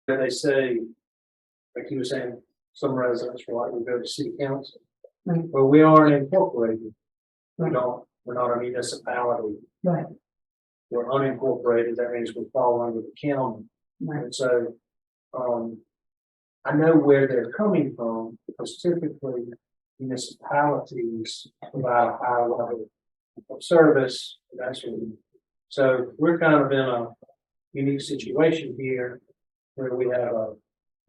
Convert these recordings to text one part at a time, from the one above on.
they say, like you were saying, some residents will like to go to city council. Right. Well, we aren't incorporated. Right. We're not a municipality. Right. We're unincorporated. That means we fall under the county. Right. And so, I know where they're coming from because typically municipalities provide a high level of service. That's what so we're kind of in a unique situation here where we have an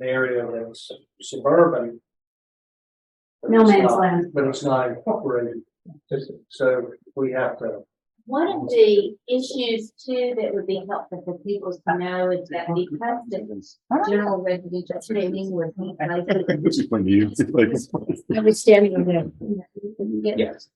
area that's suburban. No man's land. But it's not incorporated. So we have to. One of the issues too that would be helpful for people to know is that because the general residential training was Understanding of that. Yes.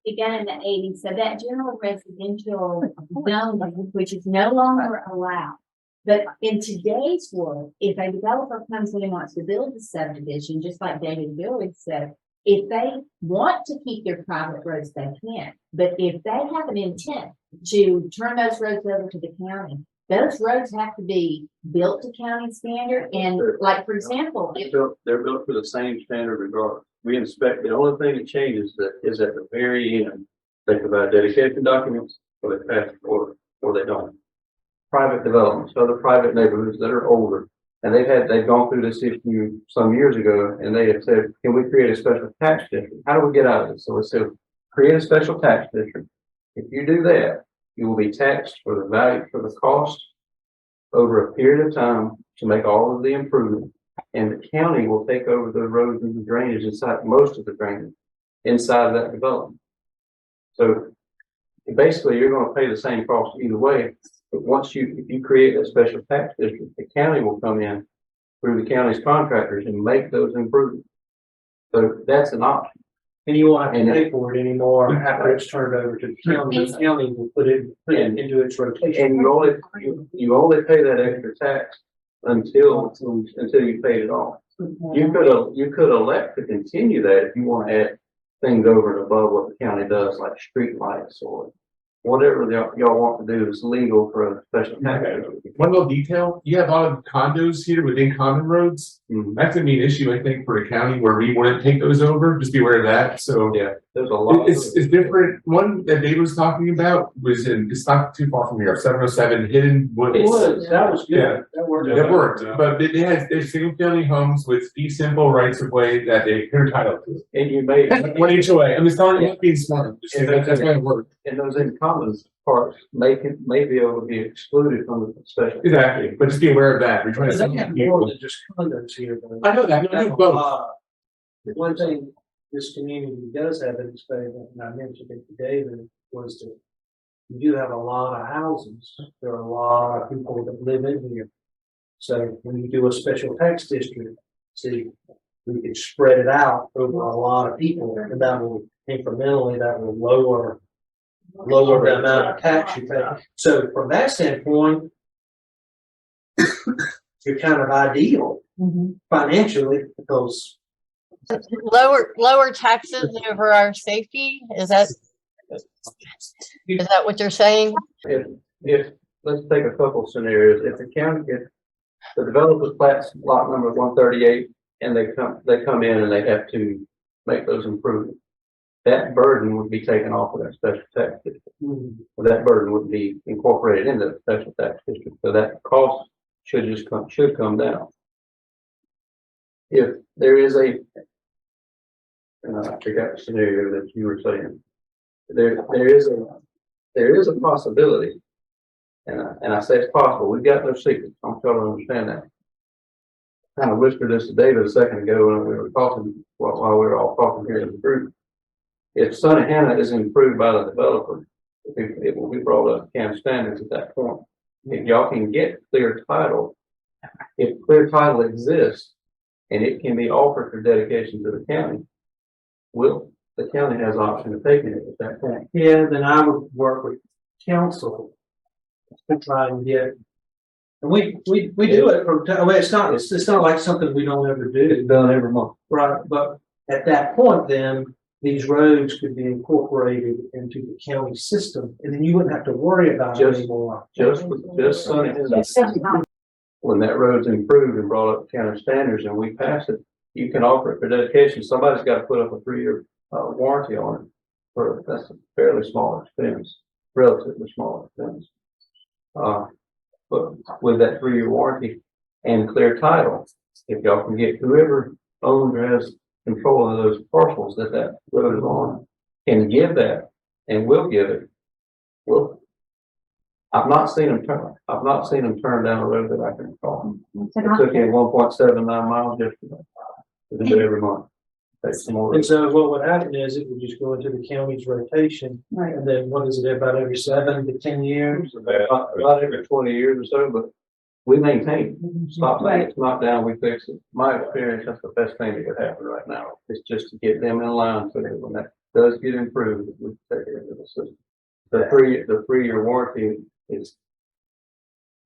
began in the 80s, so that general residential zone, which is no longer allowed. But in today's world, if a developer comes in and wants to build a subdivision, just like David Billy said, if they want to keep their private roads, they can. But if they have an intent to turn those roads over to the county, those roads have to be built to county standard. And like, for example, if They're built for the same standard regardless. We inspect, the only thing that changes is at the very end, they provide dedication documents or they pass or they don't. Private developments, other private neighborhoods that are older, and they've gone through this issue some years ago, and they have said, can we create a special tax district? How do we get out of this? So we said, create a special tax district. If you do that, you will be taxed for the value, for the cost over a period of time to make all of the improvements, and the county will take over the roads and the drainage inside, most of the drainage inside of that development. So basically, you're going to pay the same cost either way. But once if you create a special tax district, the county will come in through the county's contractors and make those improvements. So that's an option. And you won't have to pay for it anymore after it's turned over to the county. The county will put it into its rotation. And you only pay that extra tax until you paid it off. You could elect to continue that if you want to add things over and above what the county does, like street lights or whatever y'all want to do is legal for a special tax. One little detail, you have a lot of condos here within common roads. That's gonna be an issue, I think, for the county where we wouldn't take those over. Just be aware of that. So Yeah, there's a lot. it's different. One that Dave was talking about was it's not too far from here, 707 Hidden Woods. It was, that was good. Yeah. That worked. That worked, but they're single family homes with fee simple rights of way that they're entitled to. And you may, One HOA. I'm just telling you, being smart. Just saying that's why it worked. and those in commons parts may be able to be excluded from the special. Exactly, but just be aware of that. We're trying to They sell have more people. than just condos here. Though. I know that. I know both. One thing this community does have in its favor, and I mentioned it to David, was that you do have a lot of houses. There are a lot of people that live in here. So when you do a special tax district, see, we can spread it out over a lot of people, and that will incrementally lower the amount of tax you pay. So from that standpoint, you're kind of ideal financially because lower taxes over our safety. Is that what you're saying? If let's take a couple of scenarios. If the developer plats lot number 138 and they come in and they have to make those improvements, that burden would be taken off of that special tax district. That burden would be incorporated into the special tax district. So that cost should come down. If there is I forgot the scenario that you were saying. There is a possibility, and I say it's possible. We've got no secrets. I'm sure to understand that. I kind of whispered this to David a second ago when we were talking while we were all talking here in the group. If Sunnyhana is improved by the developer, it will be brought up to county standards at that point. If y'all can get clear title, if clear title exists and it can be offered for dedication to the county, the county has the option of taking it at that point. yeah, then I would work with council to try and get. And we do it from time. I mean, it's not like something we don't ever do. It's done every month. Right, but at that point, then these roads could be incorporated into the county system, and then you wouldn't have to worry about it Just- anymore. Just Sunny Hill. When that road's improved and brought up to county standards and we passed it, you can offer it for dedication. Somebody's got to put up a 3-year warranty on it. That's a fairly small expense, relatively small expense. But with that 3-year warranty and clear title, if y'all can get whoever owns or has control of those parcels that road is on, can give that and will give it. Well, I've not seen them turn down a road that I can recall. It took him 1.79 miles yesterday. To do it every month. Takes some more. And so what would happen is it would just go into the county's rotation, Right. and then what is it, about every 7 to 10 years? About every 20 years or so, but we maintain it. Stop Right. it. It's not down, we fix it. My experience, that's the best thing that could happen right now. Is just to get them in line so that when that does get improved, we take it into the system. The 3-year warranty is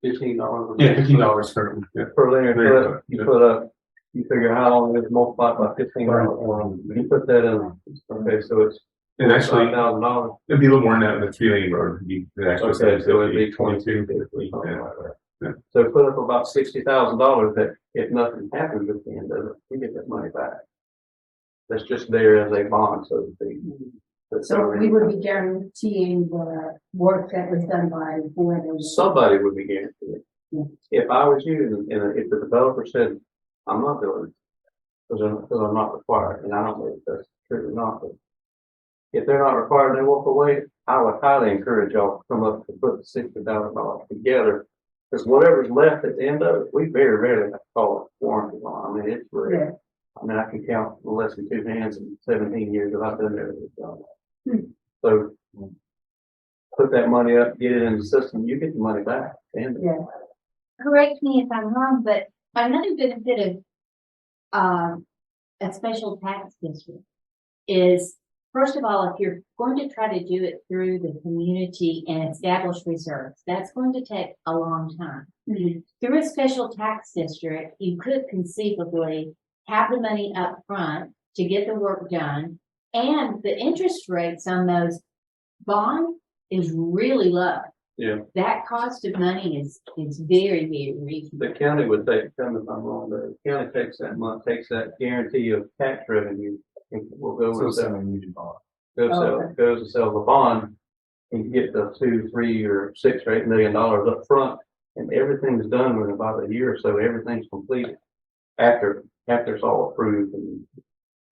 $15. Yeah, $15 per, yeah. Per linear foot. You put up, you figure how long it is multiplied by $15. You put that in. Okay, so it's And actually, $5,000. it'd be a little more than that in the 3-lane road. The actual Okay, size, so it'd it'd be be 22. Yeah. So put up about $60,000 that if nothing happens at the end of it, we get that money back. That's just there as a bond, so to speak. So we would be guaranteeing the work that was done by whoever. Somebody would be guaranteed. Yeah. If I was you, and if the developer said, I'm not doing it, because I'm not required, and I don't know if that's true or not, but if they're not required, they walk away, I would highly encourage y'all to come up to put the $60,000 together. Because whatever's left at the end of it, we very rarely have to call it warranty on. I mean, it's rare. Yeah. I mean, I can count less than 2 hands in 17 years that I've been there. Hmm. So put that money up, get it in the system, you get the money back. And Yeah. Correct me if I'm wrong, but another benefit of a special tax district is, first of all, if you're going to try to do it through the community and establish reserves, that's going to take a long time. Through a special tax district, you could conceivably have the money up front to get the work done, and the interest rates on those bonds is really low. Yeah. That cost of money is very, very reasonable. the county would take, tell me if I'm wrong, the county takes that guarantee of tax revenue and will go and sell. Goes and sell the bond and get the $2, $3, or $6 or $8 million up front, and everything's done within about a year or so. Everything's completed after it's all approved, and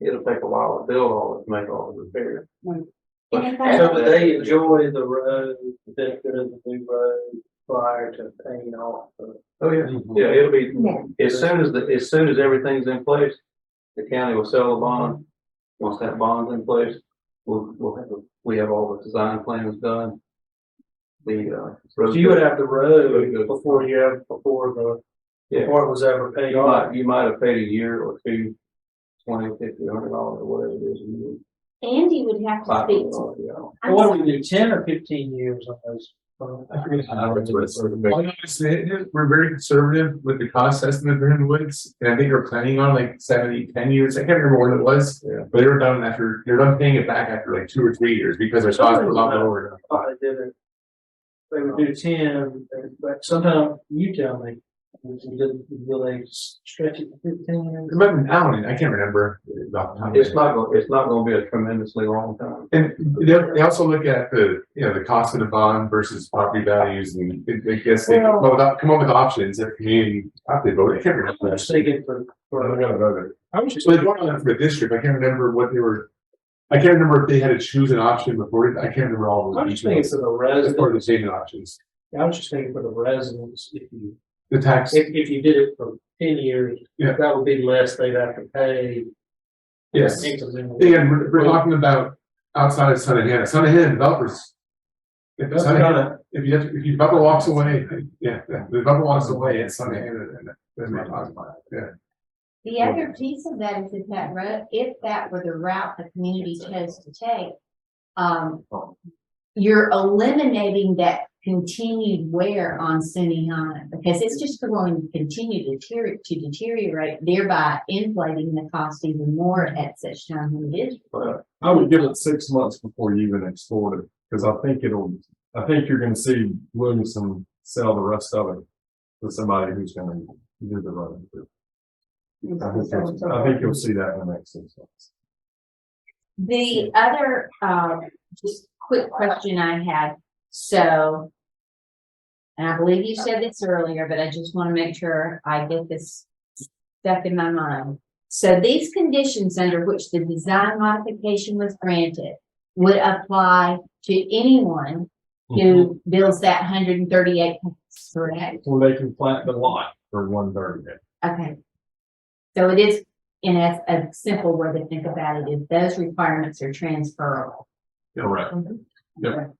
it'll take a while to build all it, to make all the repairs. Right. But And if I- So after would that- they enjoy the road, the benefit of the new road prior to paying off the? Oh, yeah, yeah, it'll be, Yeah. as soon as everything's in place, the county will sell the bond. Once that bond's in place, we have all the design plans done. So you would have the road before it was ever paid off. You might have paid a year or two, $20, $50, $100, or whatever it is. Andy would have to speak to. Well, what do we do, 10 or 15 years on those? I noticed we're very conservative with the cost estimate for Hidden Woods, and I think they're planning on like 70, 10 years. I can't remember what it was, but they're done paying it back after like 2 or 3 years because their costs were a lot lower. They did it. They would do 10, but sometimes you tell me, will they stretch it to 15 years? It might have been Allen, I can't remember about the time. It's not gonna be a tremendously long time. And they also look at the cost of the bond versus property values, and I guess they come up with options that the community they vote. I can't remember. I'm just thinking I was just they voted on it for the district. I can't remember what they were. I can't remember if they had to choose an option before. I can't remember all I'm those just thinking details. for the As part of the residents, payment options. I was just thinking for the residents, The tax. if you did it for 10 years, Yeah. that would be less they'd have to pay. Yes. Income. Again, we're talking about outside of Sunny Sunny developers. If the developer walks away, the developer walks away, it's Sunny that's not talking about it. Yeah. The other piece of that is if that were the route the community chose to take, you're eliminating that continued wear on Suniana because it's just going to continue to deteriorate, thereby inflating the cost even more at such time when it is. But I would give it 6 months before you even export it, because I think you're gonna see Williamson sell the rest of it to somebody who's gonna do the running. I think you'll see that in the next 6 months. The other, just quick question I had, so, and I believe you said this earlier, but I just want to make sure I get this stuck in my mind. So these conditions under which the design modification was granted would apply to anyone who builds that 138, correct? Well, they can plant the lot for 130. Okay. So it is, in a simple way to think about it, is those requirements are transferable. Correct. Yep.